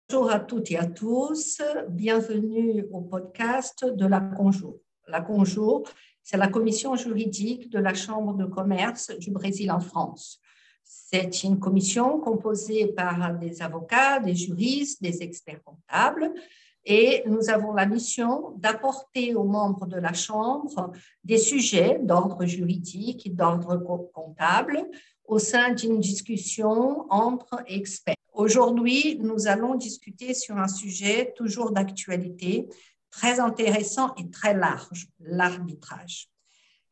Bonjour à toutes et à tous, bienvenue au podcast de la CONJUR. La CONJUR, c'est la commission juridique de la Chambre de commerce du Brésil en France. C'est une commission composée par des avocats, des juristes, des experts comptables et nous avons la mission d'apporter aux membres de la Chambre des sujets d'ordre juridique et d'ordre comptable au sein d'une discussion entre experts. Aujourd'hui, nous allons discuter sur un sujet toujours d'actualité, très intéressant et très large, l'arbitrage.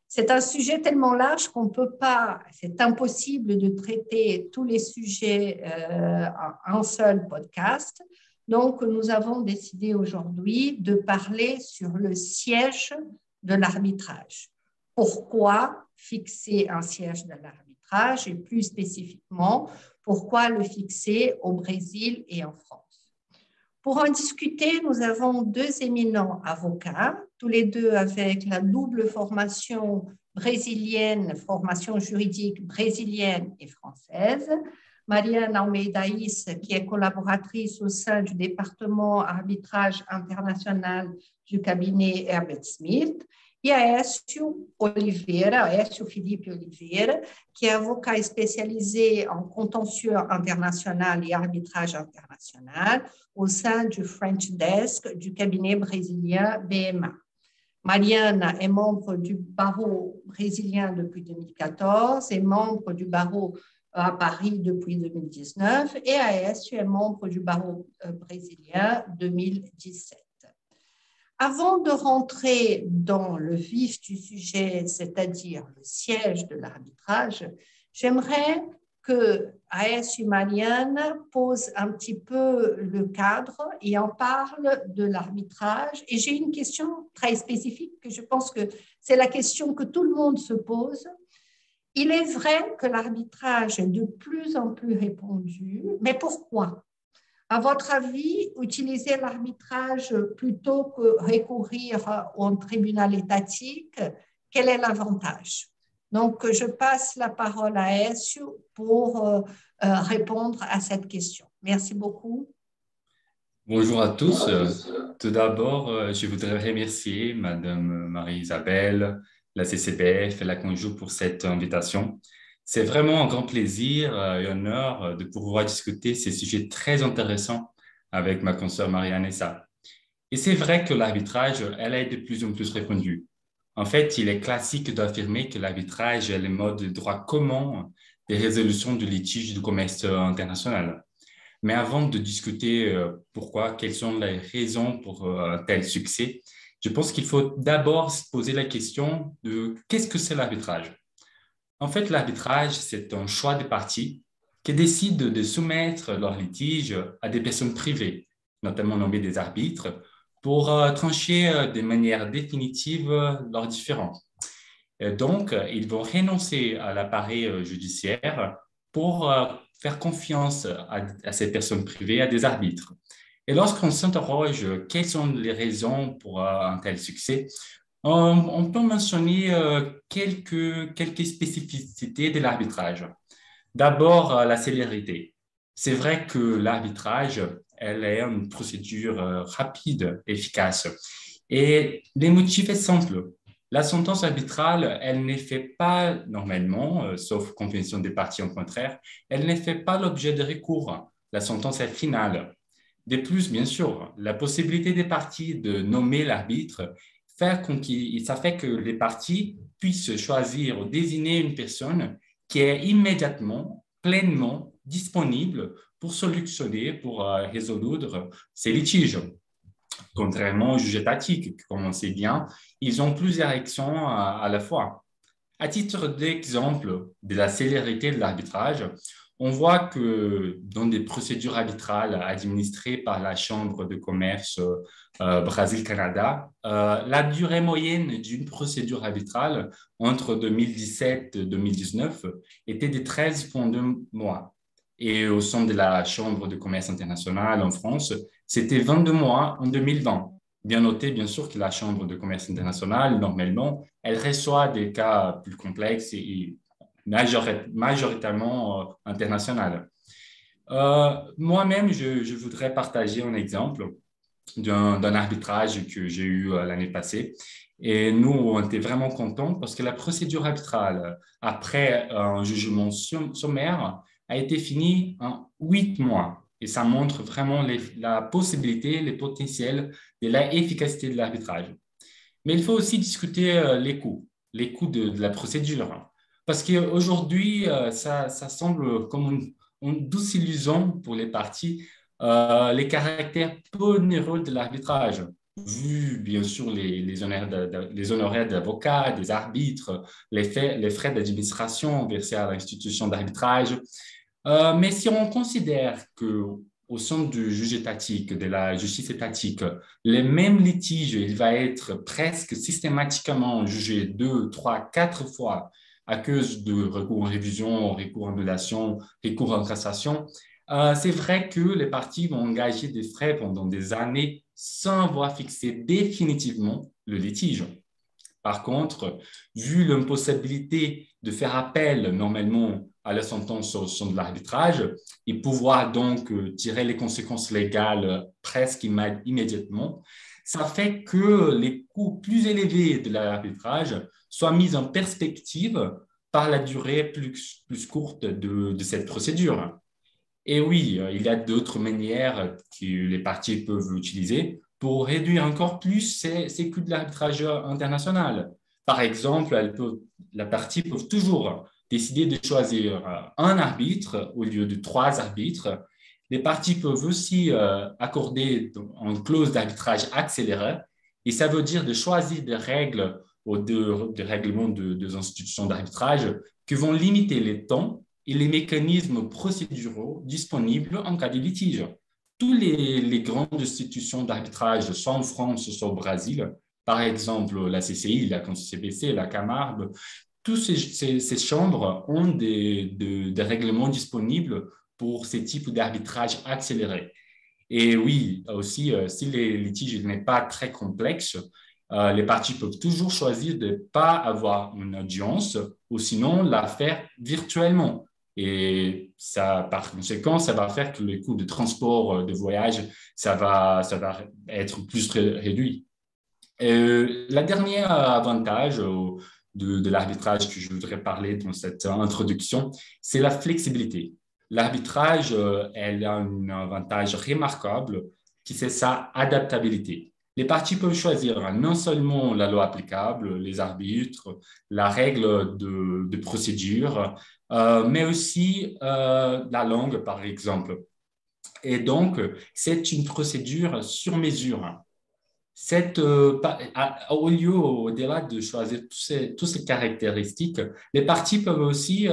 C'est un sujet tellement large qu'on ne peut pas, c'est impossible de traiter tous les sujets en un seul podcast. Donc, nous avons décidé aujourd'hui de parler sur le siège de l'arbitrage. Pourquoi fixer un siège de l'arbitrage et plus spécifiquement, pourquoi le fixer au Brésil et en France? Pour en discuter, nous avons deux éminents avocats, tous les deux avec la double formation brésilienne, formation juridique brésilienne et française. Mariana Almeida-Is, qui est collaboratrice au sein du département arbitrage international du cabinet Herbert Smith, e Aécio Oliveira, Aécio Felipe Oliveira, qui est avocat spécialisé en contentieux international et arbitrage international au sein du French Desk du cabinet brésilien BMA. Mariana est membre du barreau brésilien depuis 2014 et membre du barreau à Paris depuis 2019 et Aécio est membre du barreau brésilien 2017. Avant de rentrer dans le vif du sujet, c'est-à-dire le siège de l'arbitrage, j'aimerais que Aécio et Mariana posent un petit peu le cadre et en parlent de l'arbitrage. Et j'ai une question très spécifique que je pense que c'est la question que tout le monde se pose. Il est vrai que l'arbitrage est de plus en plus répandu, mais pourquoi ? À votre avis, utiliser l'arbitrage plutôt que recourir au tribunal étatique, quel est l'avantage? Donc, je passe la parole à Aécio pour répondre à cette question. Merci beaucoup. Bonjour à tous. Tout d'abord, je voudrais remercier Madame Marie-Isabelle, la CCBF et la CONJUR pour cette invitation. C'est vraiment un grand plaisir et honneur de pouvoir discuter ces sujets très intéressants avec ma consoeur Maria-Nessa. Et c'est vrai que l'arbitrage, elle est de plus en plus répandue. En fait, il est classique d'affirmer que l'arbitrage est le mode de droit commun des résolutions de litiges du commerce international. Mais avant de discuter pourquoi, quelles sont les raisons pour un tel succès, je pense qu'il faut d'abord se poser la question de qu'est-ce que c'est l'arbitrage? En fait, l'arbitrage, c'est un choix des parties qui décident de soumettre leur litige à des personnes privées, notamment nommées des arbitres, pour trancher de manière définitive leurs différends. Donc, ils vont renoncer à l'appareil judiciaire pour faire confiance à ces personnes privées, à des arbitres. Et lorsqu'on s'interroge quelles sont les raisons pour un tel succès, on peut mentionner quelques spécificités de l'arbitrage. D'abord, la célérité. C'est vrai que l'arbitrage, elle est une procédure rapide, efficace. Et les motifs sont simples. La sentence arbitrale, elle ne fait pas normalement, sauf convention des parties en contraire, elle ne fait pas l'objet de recours. La sentence est finale. De plus, bien sûr, la possibilité des parties de nommer l'arbitre ça fait que les parties puissent choisir ou désigner une personne qui est immédiatement, pleinement disponible pour solutionner, pour résoudre ces litiges. Contrairement aux juges étatiques, comme on sait bien, ils ont plusieurs actions à la fois. À titre d'exemple de la célérité de l'arbitrage, on voit que dans des procédures arbitrales administrées par la Chambre de commerce Brésil-Canada, la durée moyenne d'une procédure arbitrale entre 2017 et 2019 était de 13,2 mois. Et au sein de la Chambre de commerce internationale en France, c'était 22 mois en 2020. Bien noter, bien sûr, que la Chambre de commerce internationale, normalement, elle reçoit des cas plus complexes et majoritairement internationales. Moi-même, je voudrais partager un exemple d'un arbitrage que j'ai eu l'année passée. Et nous, on était vraiment contents parce que la procédure arbitrale, après un jugement sommaire, a été finie en 8 mois. Et ça montre vraiment la possibilité, les potentiels de l'efficacité de l'arbitrage. Mais il faut aussi discuter les coûts de la procédure. Parce qu'aujourd'hui, ça semble comme une douce illusion pour les parties, les caractères peu onéreux de l'arbitrage, vu bien sûr les honoraires d'avocats, des arbitres, les frais d'administration versés à l'institution d'arbitrage. Mais si on considère que au sein du juge étatique, de la justice étatique, les mêmes litiges, il va être presque systématiquement jugé 2, 3, 4 fois à cause de recours en révision, recours en annulation, recours en cassation. C'est vrai que les parties vont engager des frais pendant des années sans avoir fixé définitivement le litige. Par contre, vu l'impossibilité de faire appel normalement à la sentence au sein de l'arbitrage et pouvoir donc tirer les conséquences légales presque immédiatement, ça fait que les coûts plus élevés de l'arbitrage soient mis en perspective par la durée plus courte de cette procédure. Et oui, il y a d'autres manières que les parties peuvent utiliser pour réduire encore plus ces coûts de l'arbitrage international. Par exemple, la partie peut toujours décider de choisir un arbitre au lieu de trois arbitres. Les parties peuvent aussi accorder une clause d'arbitrage accéléré, et ça veut dire de choisir des règles ou des règlements des institutions d'arbitrage qui vont limiter les temps et les mécanismes procéduraux disponibles en cas de litige. Toutes les grandes institutions d'arbitrage, soit en France, soit au Brésil, par exemple la CCI, la CBC, la Camargue, toutes ces chambres ont des règlements disponibles pour ces types d'arbitrage accéléré. Et oui, aussi, si les litiges n'est pas très complexe, les parties peuvent toujours choisir de ne pas avoir une audience ou sinon la faire virtuellement. Et ça, par conséquent, ça va faire que les coûts de transport, de voyage, ça va être plus réduit. La dernière avantage de l'arbitrage que je voudrais parler dans cette introduction, c'est la flexibilité. L'arbitrage, elle a un avantage remarquable qui c'est sa adaptabilité. Les parties peuvent choisir non seulement la loi applicable, les arbitres, la règle de procédure, mais aussi la langue, par exemple. Et donc, c'est une procédure sur mesure. Au lieu, au-delà de choisir toutes ces caractéristiques, les parties peuvent aussi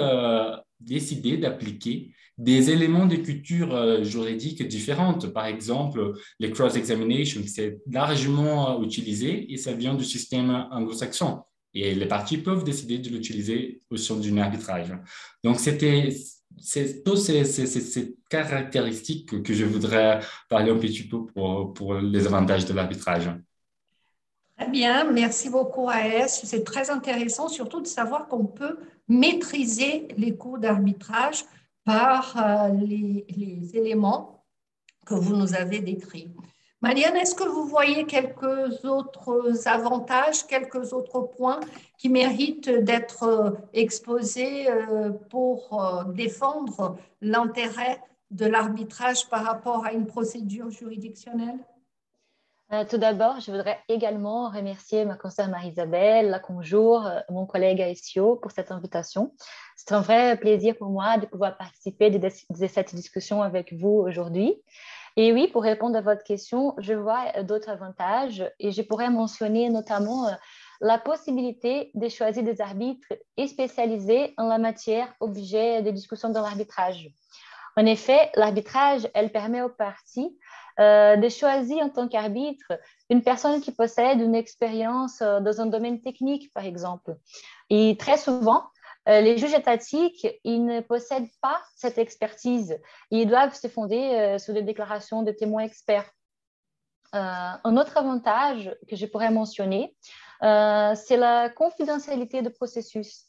décider d'appliquer des éléments de culture juridique différentes. Par exemple, les cross-examinations, c'est largement utilisé et ça vient du système anglo-saxon. Et les parties peuvent décider de l'utiliser au sein d'un arbitrage. Donc, c'est toutes ces caractéristiques que je voudrais parler un petit peu pour les avantages de l'arbitrage. Très bien, merci beaucoup AS. C'est très intéressant surtout de savoir qu'on peut maîtriser les coûts d'arbitrage par les éléments que vous nous avez décrits. Marianne, est-ce que vous voyez quelques autres avantages, quelques autres points qui méritent d'être exposés pour défendre l'intérêt de l'arbitrage par rapport à une procédure juridictionnelle? Tout d'abord, je voudrais également remercier ma consoeur Marie-Isabelle, la Conjour, mon collègue Aïssio pour cette invitation. C'est un vrai plaisir pour moi de pouvoir participer de cette discussion avec vous aujourd'hui. Et oui, pour répondre à votre question, je vois d'autres avantages et je pourrais mentionner notamment la possibilité de choisir des arbitres spécialisés en la matière objet de discussion dans l'arbitrage. En effet, l'arbitrage, elle permet aux parties de choisir en tant qu'arbitre une personne qui possède une expérience dans un domaine technique, par exemple. Et très souvent, les juges étatiques, ils ne possèdent pas cette expertise. Ils doivent se fonder sur des déclarations de témoins experts. Un autre avantage que je pourrais mentionner, c'est la confidentialité du processus.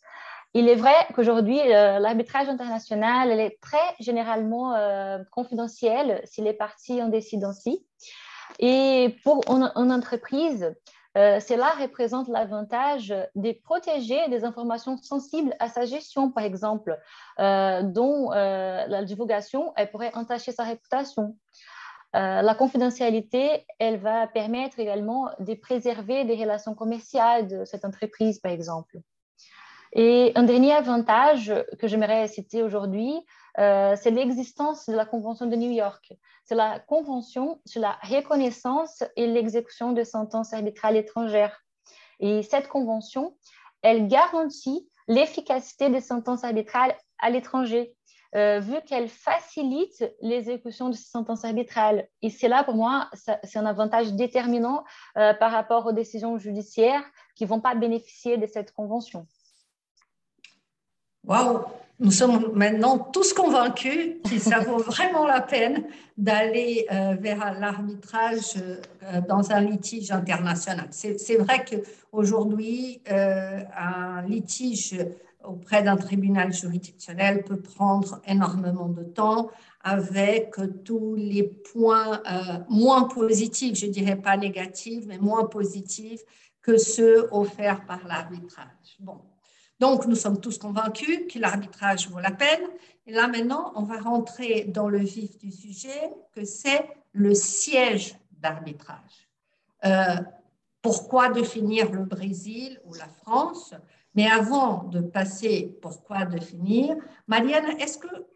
Il est vrai qu'aujourd'hui, l'arbitrage international elle est très généralement confidentiel si les parties en décident ainsi. Et pour une entreprise, cela représente l'avantage de protéger des informations sensibles à sa gestion, par exemple, dont la divulgation elle pourrait entacher sa réputation. La confidentialité, elle va permettre également de préserver des relations commerciales de cette entreprise, par exemple. Et un dernier avantage que j'aimerais citer aujourd'hui, c'est l'existence de la Convention de New York. C'est la Convention sur la reconnaissance et l'exécution de sentences arbitrales étrangères. Et cette convention, elle garantit l'efficacité des sentences arbitrales à l'étranger, vu qu'elle facilite l'exécution de ces sentences arbitrales. Et c'est là, pour moi, c'est un avantage déterminant par rapport aux décisions judiciaires qui ne vont pas bénéficier de cette convention. Waouh, nous sommes maintenant tous convaincus que ça vaut vraiment la peine d'aller vers l'arbitrage dans un litige international. C'est vrai qu'aujourd'hui, un litige auprès d'un tribunal juridictionnel peut prendre énormément de temps avec tous les points moins positifs, je dirais pas négatifs, mais moins positifs que ceux offerts par l'arbitrage. Bon. Donc, nous sommes tous convaincus que l'arbitrage vaut la peine. Et là, maintenant, on va rentrer dans le vif du sujet, que c'est le siège d'arbitrage. Pourquoi définir le Brésil ou la France? Mais avant de passer pourquoi définir, Marianne, est-ce que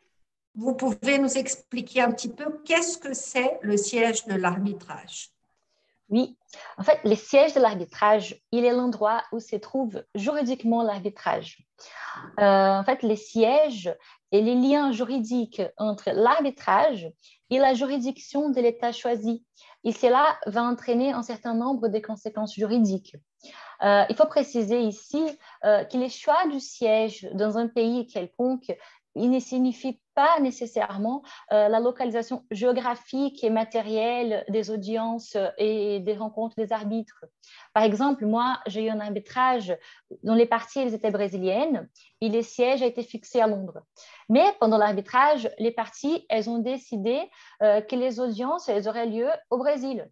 vous pouvez nous expliquer un petit peu qu'est-ce que c'est le siège de l'arbitrage? Oui, en fait, le siège de l'arbitrage, il est l'endroit où se trouve juridiquement l'arbitrage. En fait, les sièges et les liens juridiques entre l'arbitrage et la juridiction de l'État choisi. Et cela va entraîner un certain nombre de conséquences juridiques. Il faut préciser ici que les choix du siège dans un pays quelconque, il ne signifie pas nécessairement la localisation géographique et matérielle des audiences et des rencontres des arbitres. Par exemple, moi, j'ai eu un arbitrage dont les parties elles étaient brésiliennes et le siège a été fixé à Londres. Mais pendant l'arbitrage, les parties elles ont décidé que les audiences elles auraient lieu au Brésil.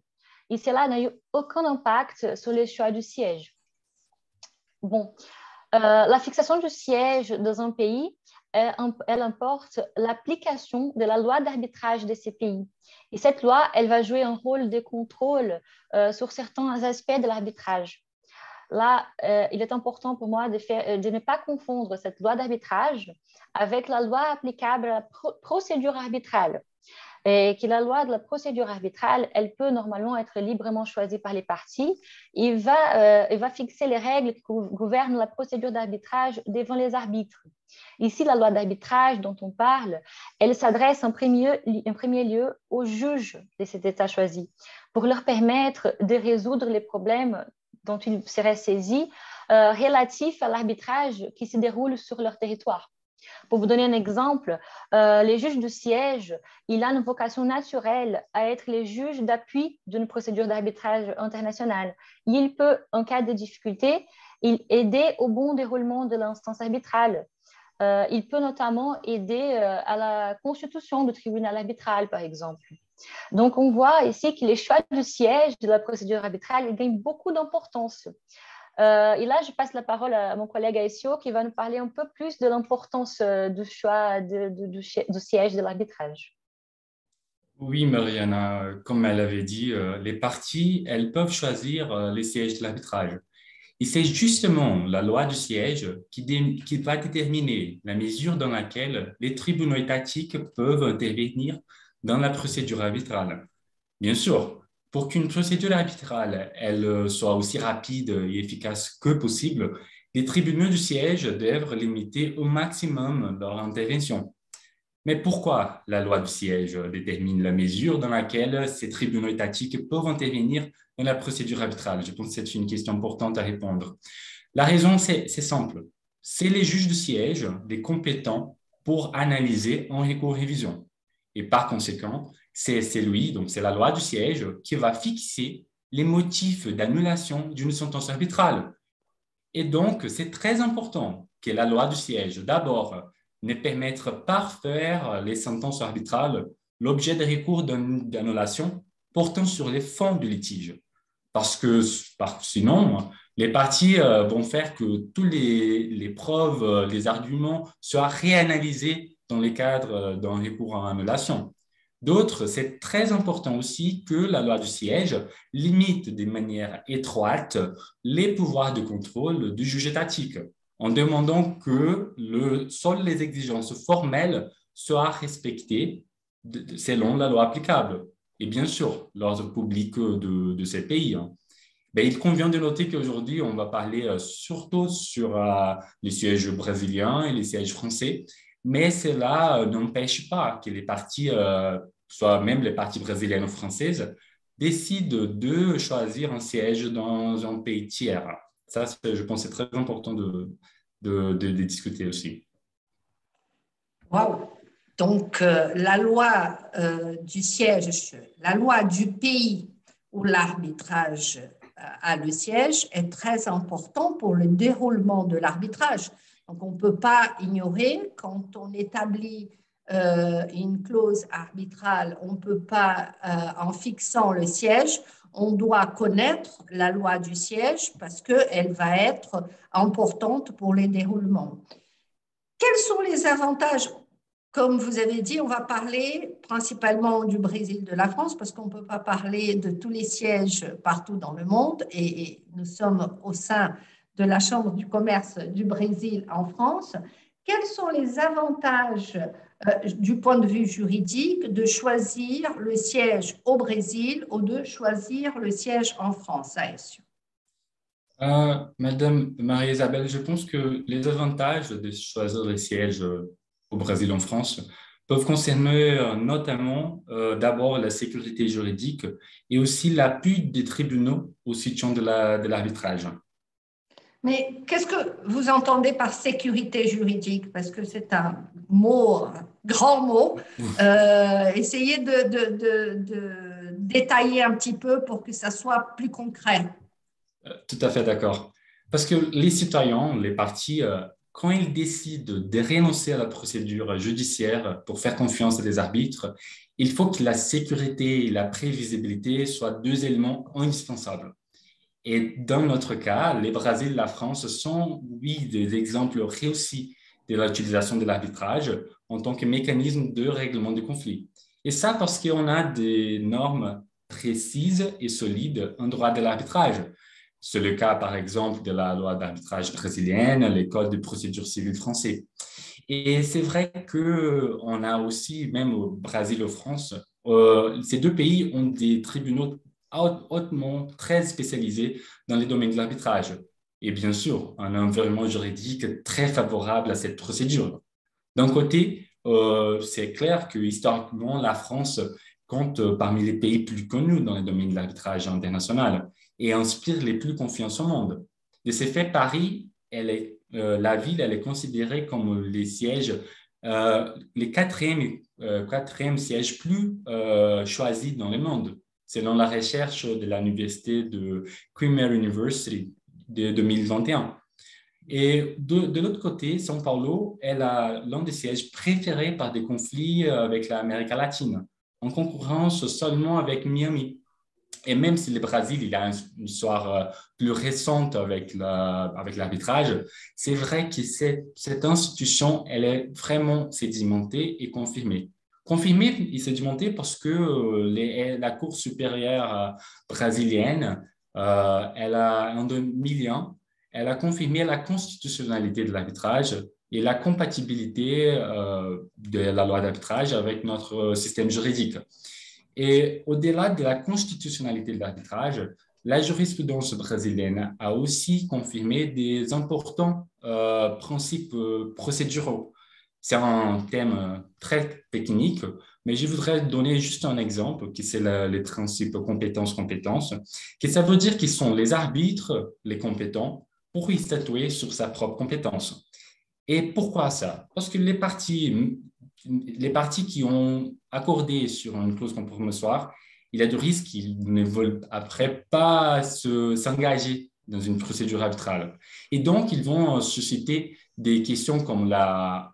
Et cela n'a eu aucun impact sur les choix du siège. Bon, la fixation du siège dans un pays, elle importe l'application de la loi d'arbitrage de ces pays. Et cette loi, elle va jouer un rôle de contrôle sur certains aspects de l'arbitrage. Là, il est important pour moi de ne pas confondre cette loi d'arbitrage avec la loi applicable à la procédure arbitrale. Et que la loi de la procédure arbitrale, elle peut normalement être librement choisie par les parties. Il va fixer les règles qui gouvernent la procédure d'arbitrage devant les arbitres. Ici, la loi d'arbitrage dont on parle, elle s'adresse en premier lieu aux juges de cet État choisi pour leur permettre de résoudre les problèmes dont ils seraient saisis relatifs à l'arbitrage qui se déroule sur leur territoire. Pour vous donner un exemple, les juges du siège, il a une vocation naturelle à être les juges d'appui d'une procédure d'arbitrage international. Il peut, en cas de difficulté, aider au bon déroulement de l'instance arbitrale. Il peut notamment aider à la constitution du tribunal arbitral, par exemple. Donc, on voit ici que les choix du siège de la procédure arbitrale gagnent beaucoup d'importance. Et là, je passe la parole à mon collègue Aïssio qui va nous parler un peu plus de l'importance du choix du siège de l'arbitrage. Oui, Mariana, comme elle avait dit, les parties, elles peuvent choisir les sièges de l'arbitrage. Et c'est justement la loi du siège qui va déterminer la mesure dans laquelle les tribunaux étatiques peuvent intervenir dans la procédure arbitrale. Bien sûr, pour qu'une procédure arbitrale elle, soit aussi rapide et efficace que possible, les tribunaux du siège doivent limiter au maximum leur intervention. Mais pourquoi la loi du siège détermine la mesure dans laquelle ces tribunaux étatiques peuvent intervenir dans la procédure arbitrale? Je pense que c'est une question importante à répondre. La raison, c'est simple. C'est les juges du siège, les compétents pour analyser en recours-révision. Et par conséquent, c'est lui, donc c'est la loi du siège, qui va fixer les motifs d'annulation d'une sentence arbitrale. Et donc, c'est très important que la loi du siège, d'abord, ne permette pas de faire les sentences arbitrales l'objet de recours d'annulation portant sur les fonds du litige. Parce que sinon, les parties vont faire que toutes les preuves, les arguments soient réanalysés dans le cadre d'un recours en annulation. D'autres, c'est très important aussi que la loi du siège limite de manière étroite les pouvoirs de contrôle du juge étatique, en demandant que seules les exigences formelles soient respectées selon la loi applicable. Et bien sûr, l'ordre public de ces pays. Ben, il convient de noter qu'aujourd'hui, on va parler surtout sur les sièges brésiliens et les sièges français, mais cela n'empêche pas que les parties, soit même les parties brésiliennes ou françaises, décident de choisir un siège dans un pays tiers. Ça, je pense, c'est très important de discuter aussi. Waouh! Donc, la loi du siège, la loi du pays où l'arbitrage a le siège est très important pour le déroulement de l'arbitrage. Donc, on ne peut pas ignorer quand on établit une clause arbitrale, on ne peut pas, en fixant le siège, on doit connaître la loi du siège parce qu'elle va être importante pour les déroulements. Quels sont les avantages? Comme vous avez dit, on va parler principalement du Brésil, de la France, parce qu'on ne peut pas parler de tous les sièges partout dans le monde, et nous sommes au sein de la Chambre du commerce du Brésil en France. Quels sont les avantages du point de vue juridique de choisir le siège au Brésil ou de choisir le siège en France, Aécio? Madame Marie-Isabelle, je pense que les avantages de choisir le siège au Brésil en France peuvent concerner notamment d'abord la sécurité juridique et aussi l'appui des tribunaux au soutien de l'arbitrage. Mais qu'est-ce que vous entendez par sécurité juridique? Parce que c'est un mot, un grand mot. Essayez de détailler un petit peu pour que ça soit plus concret. Tout à fait d'accord. Parce que les citoyens, les partis, quand ils décident de renoncer à la procédure judiciaire pour faire confiance à des arbitres, il faut que la sécurité et la prévisibilité soient deux éléments indispensables. Et dans notre cas, le Brésil et la France sont, oui, des exemples réussis de l'utilisation de l'arbitrage en tant que mécanisme de règlement de conflits. Et ça parce qu'on a des normes précises et solides en droit de l'arbitrage. C'est le cas, par exemple, de la loi d'arbitrage brésilienne, les codes de procédure civile français. Et c'est vrai qu'on a aussi, même au Brésil et en France, ces deux pays ont des tribunaux hautement très spécialisés dans les domaines de l'arbitrage. Et bien sûr, un environnement juridique très favorable à cette procédure. D'un côté, c'est clair que historiquement, la France compte parmi les pays plus connus dans le domaine de l'arbitrage international et inspire les plus confiance au monde. De ce fait, Paris, la ville, elle est considérée comme les sièges, les quatrième sièges plus choisis dans le monde, selon la recherche de l'université de Queen Mary University de 2021. Et de l'autre côté, São Paulo, elle a l'un des sièges préférés par des conflits avec l'Amérique latine, en concurrence seulement avec Miami. Et même si le Brésil il a une histoire plus récente avec l'arbitrage, c'est vrai que cette institution, elle est vraiment sédimentée et confirmée. Confirmée et sédimentée parce que la Cour supérieure brésilienne, en 2001, elle a confirmé la constitutionnalité de l'arbitrage et la compatibilité de la loi d'arbitrage avec notre système juridique. Et au-delà de la constitutionnalité de l'arbitrage, la jurisprudence brésilienne a aussi confirmé des importants principes procéduraux. C'est un thème très technique, mais je voudrais donner juste un exemple, qui c'est les principes compétence-compétence, qui ça veut dire qu'ils sont les arbitres, les compétents, pour y statuer sur sa propre compétence. Et pourquoi ça? Parce que les parties qui ont accordé sur une clause compromissoire, il y a du risque qu'ils ne veulent après pas s'engager dans une procédure arbitrale. Et donc, ils vont susciter des questions comme la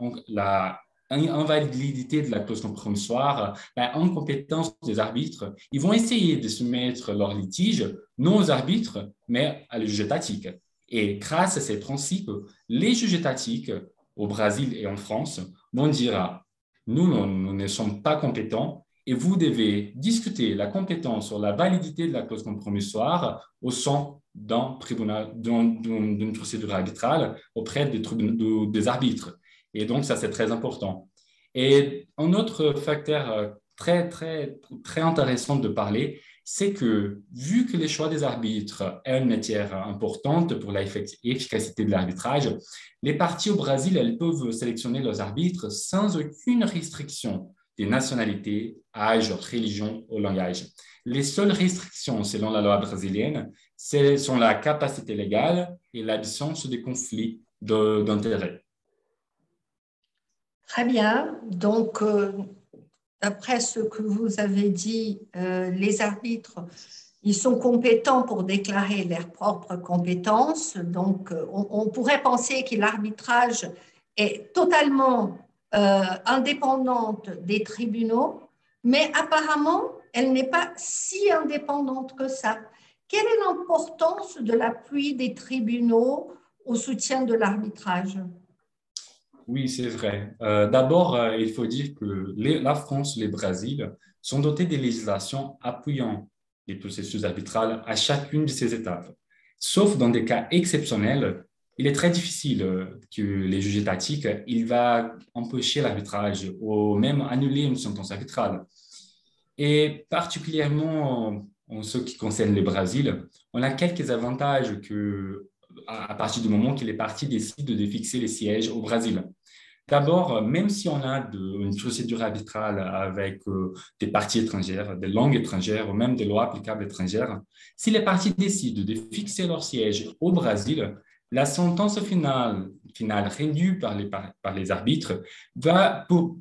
invalidité de la clause compromissoire, la incompétence des arbitres. Ils vont essayer de soumettre leur litige, non aux arbitres, mais à la juge étatique. Et grâce à ces principes, les juges étatiques au Brésil et en France vont dire nous ne sommes pas compétents et vous devez discuter la compétence sur la validité de la clause compromissoire au sein d'un tribunal, d'une procédure arbitrale auprès des arbitres. Et donc, ça, c'est très important. Et un autre facteur très intéressant de parler, c'est que vu que les choix des arbitres est une matière importante pour l'efficacité de l'arbitrage, les parties au Brésil, elles peuvent sélectionner leurs arbitres sans aucune restriction des nationalités, âge, religion ou langage. Les seules restrictions selon la loi brésilienne sont la capacité légale et l'absence de conflits d'intérêts. Très bien. Donc, d'après ce que vous avez dit, les arbitres, ils sont compétents pour déclarer leurs propres compétences. Donc, on pourrait penser que l'arbitrage est totalement indépendante des tribunaux, mais apparemment, elle n'est pas si indépendante que ça. Quelle est l'importance de l'appui des tribunaux au soutien de l'arbitrage? Oui, c'est vrai. D'abord, il faut dire que la France et le Brésil sont dotés de législations appuyant les processus arbitrales à chacune de ces étapes. Sauf dans des cas exceptionnels, il est très difficile que les juges étatiques il va empêcher l'arbitrage ou même annuler une sentence arbitrale. Et particulièrement en ce qui concerne le Brésil, on a quelques avantages à partir du moment que les parties décident de fixer les sièges au Brésil. D'abord, même si on a une procédure arbitrale avec des parties étrangères, des langues étrangères ou même des lois applicables étrangères, si les parties décident de fixer leur siège au Brésil, la sentence finale rendue par les arbitres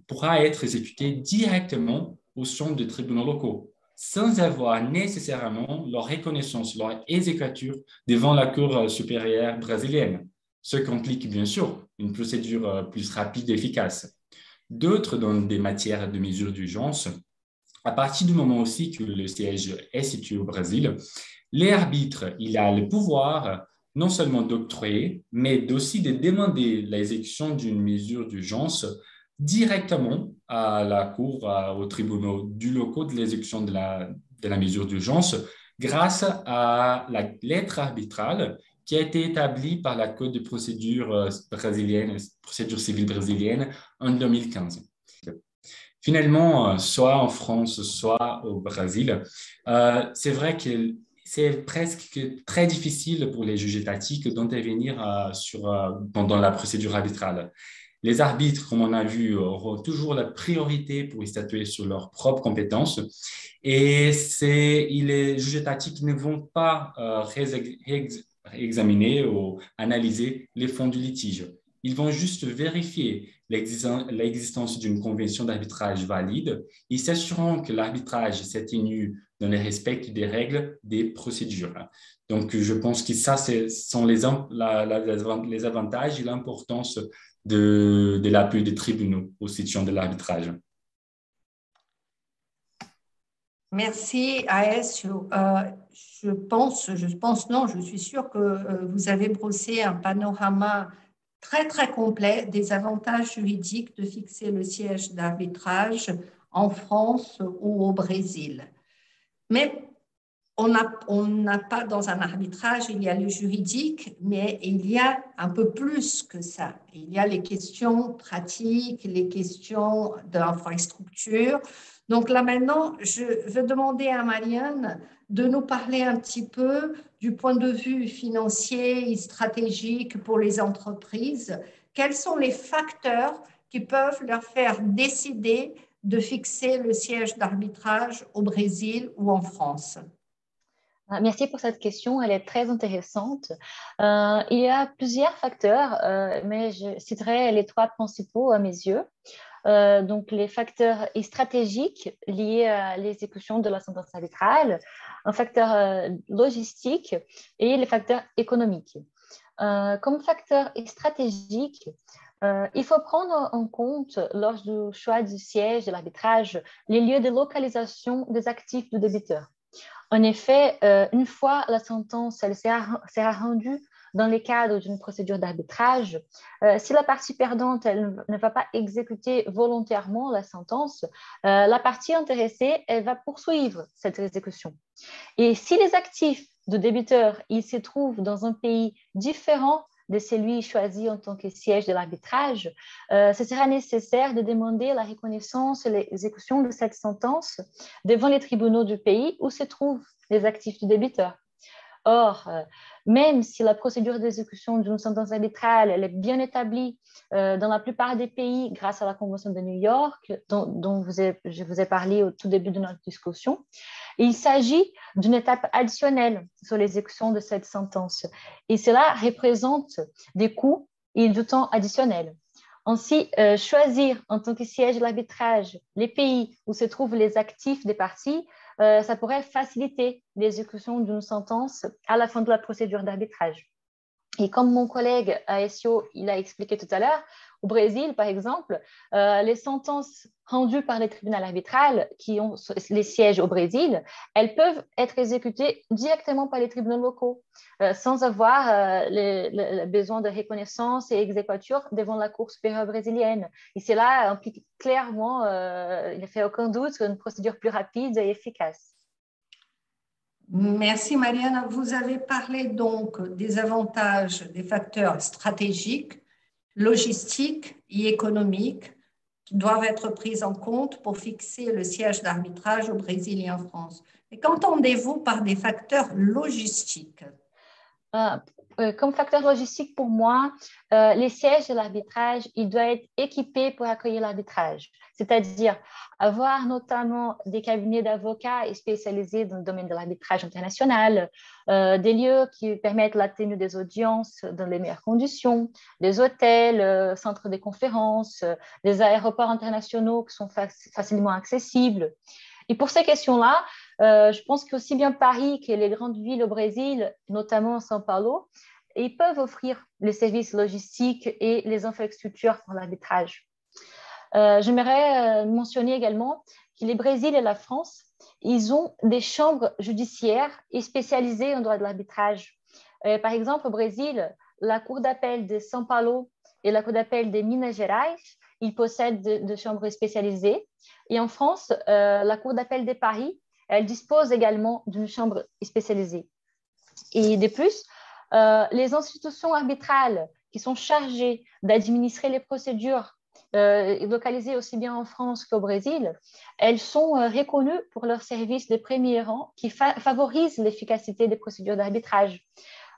pourra être exécutée directement au sein des tribunaux locaux, sans avoir nécessairement leur reconnaissance, leur exécution devant la Cour supérieure brésilienne, ce qui implique bien sûr une procédure plus rapide et efficace. D'autres, dans des matières de mesure d'urgence, à partir du moment aussi que le siège est situé au Brésil, l'arbitre, il a le pouvoir non seulement d'octroyer, mais aussi de demander l'exécution d'une mesure d'urgence directement à la Cour, au tribunal du locaux de l'exécution de la mesure d'urgence grâce à la lettre arbitrale qui a été établie par la Code de procédure brésilienne, procédure civile brésilienne en 2015. Finalement, soit en France, soit au Brésil, c'est vrai que c'est presque très difficile pour les juges étatiques d'intervenir pendant la procédure arbitrale. Les arbitres, comme on a vu, auront toujours la priorité pour y statuer sur leurs propres compétences et les juges étatiques ne vont pas examiner ou analyser les fonds du litige. Ils vont juste vérifier l'existence d'une convention d'arbitrage valide et s'assurant que l'arbitrage s'atténue dans le respect des règles des procédures. Donc, je pense que ça, ce sont les avantages et l'importance de l'appui des tribunaux aux situations de l'arbitrage. Merci, Aécio. Je suis sûre que vous avez brossé un panorama très, très complet des avantages juridiques de fixer le siège d'arbitrage en France ou au Brésil. Mais on n'a pas dans un arbitrage, il y a le juridique, mais il y a un peu plus que ça. Il y a les questions pratiques, les questions d'infrastructure. Donc là maintenant, je vais demander à Marianne de nous parler un petit peu du point de vue financier et stratégique pour les entreprises. Quels sont les facteurs qui peuvent leur faire décider de fixer le siège d'arbitrage au Brésil ou en France? Merci pour cette question, elle est très intéressante. Il y a plusieurs facteurs, mais je citerai les trois principaux à mes yeux. Donc, les facteurs stratégiques liés à l'exécution de la sentence arbitrale, un facteur logistique et les facteurs économiques. Comme facteur stratégique, il faut prendre en compte, lors du choix du siège de l'arbitrage, les lieux de localisation des actifs du débiteur. En effet, une fois la sentence elle sera rendue dans le cadre d'une procédure d'arbitrage, si la partie perdante elle ne va pas exécuter volontairement la sentence, la partie intéressée elle va poursuivre cette exécution. Et si les actifs du débiteur ils se trouvent dans un pays différent de celui choisi en tant que siège de l'arbitrage, ce sera nécessaire de demander la reconnaissance et l'exécution de cette sentence devant les tribunaux du pays où se trouvent les actifs du débiteur. Or, même si la procédure d'exécution d'une sentence arbitrale elle est bien établie dans la plupart des pays grâce à la Convention de New York, dont je vous ai parlé au tout début de notre discussion, il s'agit d'une étape additionnelle sur l'exécution de cette sentence. Et cela représente des coûts et du temps additionnel. Ainsi, choisir en tant que siège de l'arbitrage les pays où se trouvent les actifs des parties, ça pourrait faciliter l'exécution d'une sentence à la fin de la procédure d'arbitrage. Et comme mon collègue Aécio il a expliqué tout à l'heure, au Brésil, par exemple, les sentences rendues par les tribunaux arbitrales qui ont les sièges au Brésil, elles peuvent être exécutées directement par les tribunaux locaux, sans avoir le besoin de reconnaissance et exéquature devant la Cour supérieure brésilienne. Et cela implique clairement, il ne fait aucun doute, une procédure plus rapide et efficace. Merci Marianne. Vous avez parlé donc des avantages des facteurs stratégiques, logistiques et économiques qui doivent être pris en compte pour fixer le siège d'arbitrage au Brésil et en France. Mais qu'entendez-vous par des facteurs logistiques? Comme facteur logistique pour moi, les sièges de l'arbitrage, ils doivent être équipés pour accueillir l'arbitrage, c'est-à-dire avoir notamment des cabinets d'avocats spécialisés dans le domaine de l'arbitrage international, des lieux qui permettent la tenue des audiences dans les meilleures conditions, des hôtels, centres de conférences, des aéroports internationaux qui sont facilement accessibles. Et pour ces questions-là, je pense qu'aussi bien Paris que les grandes villes au Brésil, notamment São Paulo, ils peuvent offrir les services logistiques et les infrastructures pour l'arbitrage. J'aimerais mentionner également que le Brésil et la France, ils ont des chambres judiciaires spécialisées en droit de l'arbitrage. Par exemple, au Brésil, la Cour d'appel de São Paulo et la Cour d'appel de Minas Gerais, ils possèdent de chambres spécialisées. Et en France, la Cour d'appel de Paris, elle dispose également d'une chambre spécialisée. Et de plus, les institutions arbitrales qui sont chargées d'administrer les procédures localisées aussi bien en France qu'au Brésil, elles sont reconnues pour leur service de premier rang qui favorise l'efficacité des procédures d'arbitrage.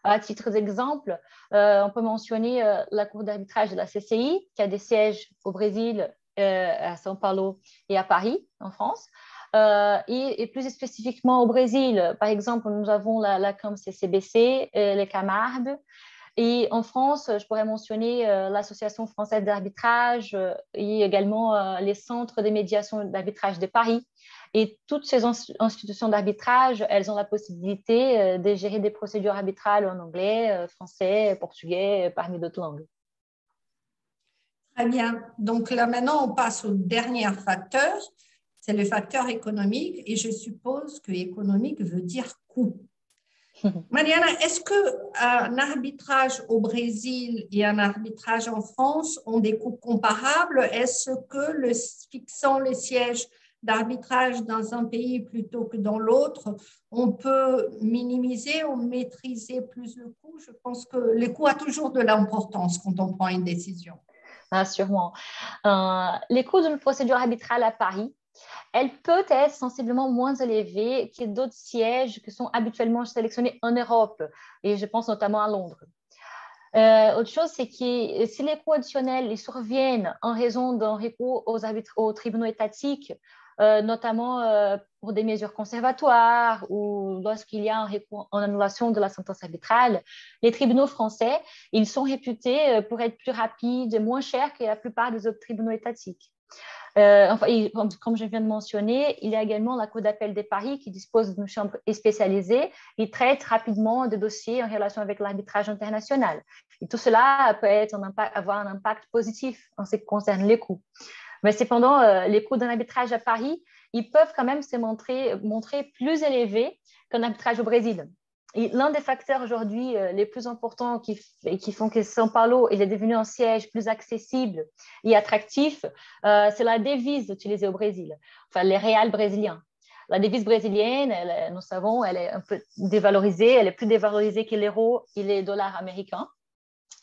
À titre d'exemple, on peut mentionner la Cour d'arbitrage de la CCI, qui a des sièges au Brésil, à São Paulo et à Paris, en France. Et plus spécifiquement au Brésil, par exemple, nous avons la CAM-CCBC, les Camargue. Et en France, je pourrais mentionner l'Association française d'arbitrage et également les centres de médiation d'arbitrage de Paris. Et toutes ces institutions d'arbitrage, elles ont la possibilité de gérer des procédures arbitrales en anglais, français, portugais, parmi d'autres langues. Très bien. Donc là, maintenant, on passe au dernier facteur. C'est le facteur économique. Et je suppose que économique veut dire coût. Mariana, est-ce qu'un arbitrage au Brésil et un arbitrage en France ont des coûts comparables? Est-ce que fixant les sièges d'arbitrage dans un pays plutôt que dans l'autre, on peut minimiser ou maîtriser plus le coût? Je pense que le coût a toujours de l'importance quand on prend une décision. Ah, sûrement. Les coûts d'une procédure arbitrale à Paris Elle peut être sensiblement moins élevée que d'autres sièges qui sont habituellement sélectionnés en Europe, et je pense notamment à Londres. Autre chose, c'est que si les coûts additionnels ils surviennent en raison d'un recours aux tribunaux étatiques, notamment pour des mesures conservatoires ou lorsqu'il y a un recours en annulation de la sentence arbitrale, les tribunaux français, ils sont réputés pour être plus rapides et moins chers que la plupart des autres tribunaux étatiques. Comme je viens de mentionner, il y a également la Cour d'appel de Paris qui dispose d'une chambre spécialisée et traite rapidement des dossiers en relation avec l'arbitrage international. Et tout cela peut avoir un impact positif en ce qui concerne les coûts. Mais cependant, les coûts d'un arbitrage à Paris, ils peuvent quand même se montrer plus élevés qu'un arbitrage au Brésil. Et l'un des facteurs aujourd'hui les plus importants qui font que São Paulo est devenu un siège plus accessible et attractif, c'est la devise utilisée au Brésil, enfin les réals brésiliens. La devise brésilienne, nous savons, elle est un peu dévalorisée, elle est plus dévalorisée que l'euro et les dollars américains.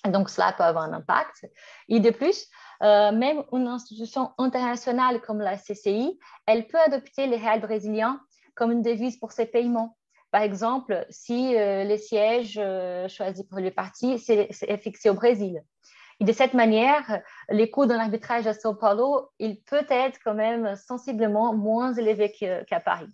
Donc, cela peut avoir un impact. Et de plus, même une institution internationale comme la CCI, elle peut adopter les réals brésiliens comme une devise pour ses paiements. Par exemple, si les sièges choisis pour le parti est fixé au Brésil. Et de cette manière, les coûts d'un arbitrage à São Paulo, il peut être quand même sensiblement moins élevé qu'à Paris.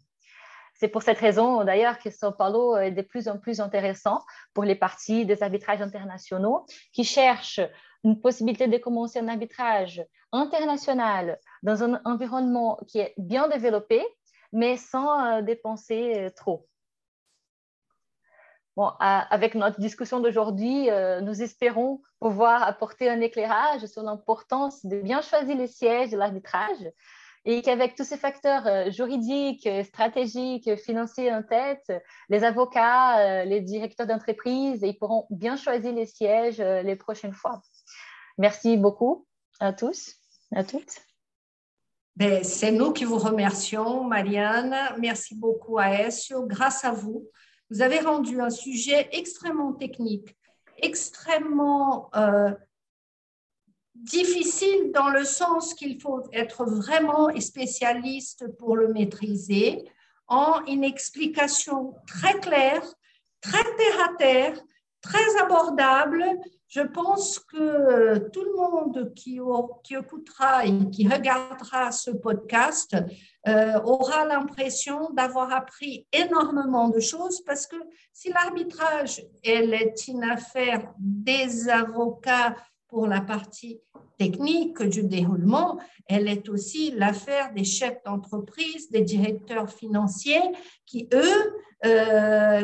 C'est pour cette raison, d'ailleurs, que São Paulo est de plus en plus intéressant pour les parties des arbitrages internationaux qui cherchent une possibilité de commencer un arbitrage international dans un environnement qui est bien développé, mais sans dépenser trop. Bon, avec notre discussion d'aujourd'hui, nous espérons pouvoir apporter un éclairage sur l'importance de bien choisir les sièges de l'arbitrage et qu'avec tous ces facteurs juridiques, stratégiques, financiers en tête, les avocats, les directeurs d'entreprise, ils pourront bien choisir les sièges les prochaines fois. Merci beaucoup à tous, à toutes. C'est nous qui vous remercions, Marianne. Merci beaucoup à Aécio. Grâce à vous, vous avez rendu un sujet extrêmement technique, extrêmement difficile dans le sens qu'il faut être vraiment spécialiste pour le maîtriser, en une explication très claire, très terre-à-terre, très abordable. Je pense que tout le monde qui écoutera et qui regardera ce podcast aura l'impression d'avoir appris énormément de choses parce que si l'arbitrage est une affaire des avocats pour la partie technique du déroulement, elle est aussi l'affaire des chefs d'entreprise, des directeurs financiers qui, eux,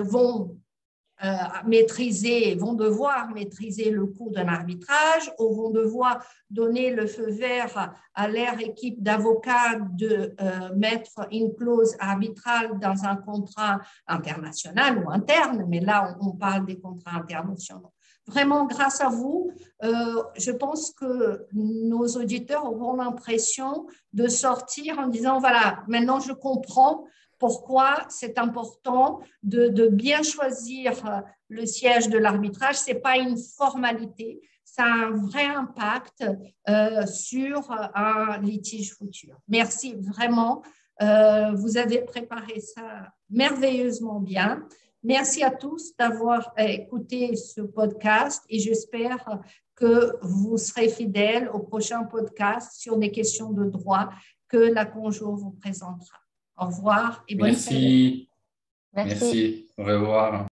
vont devoir maîtriser le coût d'un arbitrage ou vont devoir donner le feu vert à leur équipe d'avocats de mettre une clause arbitrale dans un contrat international ou interne, mais là, on parle des contrats internationaux. Vraiment, grâce à vous, je pense que nos auditeurs auront l'impression de sortir en disant, voilà, maintenant je comprends pourquoi c'est important de bien choisir le siège de l'arbitrage. Ce n'est pas une formalité, ça a un vrai impact sur un litige futur. Merci vraiment, vous avez préparé ça merveilleusement bien. Merci à tous d'avoir écouté ce podcast et j'espère que vous serez fidèles au prochain podcast sur des questions de droit que la Conjour vous présentera. Au revoir et bonne Merci. Merci. Merci. Au revoir.